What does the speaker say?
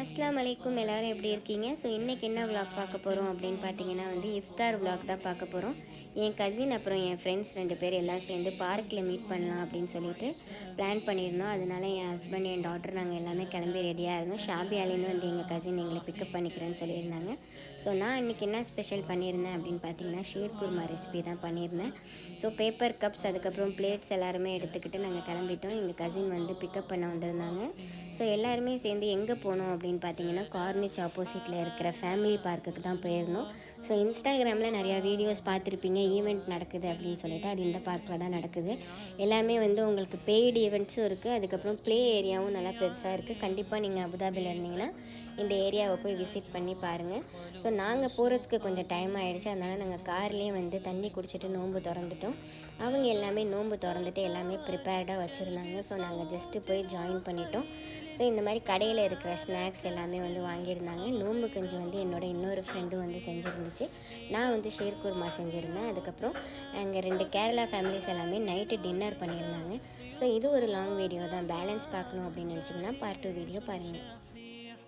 அஸ்ஸலாமு அலைக்கும். எல்லோரும் எப்படி இருக்கீங்க? ஸோ இன்றைக்கி என்ன விலாக் பார்க்க போகிறோம் அப்படின்னு பார்த்தீங்கன்னா இஃப்தார் விலாக் தான் பார்க்க போகிறோம். என் கசின் அப்புறம் என் ஃப்ரெண்ட்ஸ் 2 பேர் எல்லாம் சேர்ந்து பார்க்கில் மீட் பண்ணலாம் அப்படின்னு சொல்லிட்டு பிளான் பண்ணியிருந்தோம். அதனால என் ஹஸ்பண்ட், என் டாட்டர் நாங்கள் எல்லாமே கிளம்பி ரெடியாக இருந்தோம். ஷாபியாலேருந்து எங்கள் கசின் எங்களை பிக்கப் பண்ணிக்கிறேன்னு சொல்லியிருந்தாங்க. ஸோ நான் இன்றைக்கி என்ன ஸ்பெஷல் பண்ணியிருந்தேன் அப்படின்னு பார்த்தீங்கன்னா ஷீர் குருமா ரெசிபி தான் பண்ணியிருந்தேன். ஸோ பேப்பர் கப்ஸ் அதுக்கப்புறம் பிளேட்ஸ் எல்லாருமே எடுத்துக்கிட்டு நாங்கள் கிளம்பிட்டோம். எங்கள் கசின் பிக்கப் பண்ண வந்திருந்தாங்க. ஸோ எல்லாருமே சேர்ந்து எங்கே போனோம் அப்படின்னு பார்த்தீங்கன்னா கார்னிச் ஆப்போசிட்டில் இருக்கிற ஃபேமிலி பார்க்குக்கு தான் போயிருந்தோம். ஸோ இன்ஸ்டாகிராமில் நிறையா வீடியோஸ் பார்த்துருப்பீங்க, ஈவெண்ட் நடக்குது அப்படின்னு சொல்லிட்டு. அது இந்த பார்க்கில் தான் நடக்குது. எல்லாமே உங்களுக்கு பெய்டு ஈவெண்ட்ஸும் இருக்குது, அதுக்கப்புறம் ப்ளே ஏரியாவும் நல்லா பெருசாக இருக்குது. கண்டிப்பாக நீங்கள் அபுதாபியில் இருந்தீங்கன்னா இந்த ஏரியாவை போய் விசிட் பண்ணி பாருங்கள். ஸோ நாங்கள் போகிறதுக்கு கொஞ்சம் டைம் ஆகிடுச்சு, அதனால் நாங்கள் கார்லேயே தண்ணி குடிச்சிட்டு நோன்பு திறந்துட்டோம். அவங்க எல்லாமே நோன்பு திறந்துட்டு எல்லாமே ப்ரிப்பேர்டாக வச்சுருந்தாங்க. ஸோ நாங்கள் ஜஸ்ட்டு போய் ஜாயின் பண்ணிட்டோம். ஸோ இந்த மாதிரி கடையில் இருக்கிற ஸ்நாக்ஸ் எல்லாமே வாங்கியிருந்தாங்க. நோன்பு கஞ்சி என்னோட இன்னொரு ஃப்ரெண்டும் செஞ்சுருந்துச்சு. நான் ஷீர் குருமா செஞ்சுருந்தேன். அதுக்கப்புறம் அங்கே 2 கேரளா ஃபேமிலிஸ் எல்லாமே நைட்டு டின்னர் பண்ணியிருந்தாங்க. ஸோ இது ஒரு லாங் வீடியோ தான். பேலன்ஸ் பார்க்கணும் அப்படின்னு நினச்சிங்கன்னா பார்ட் 2 வீடியோ பாருங்கள்.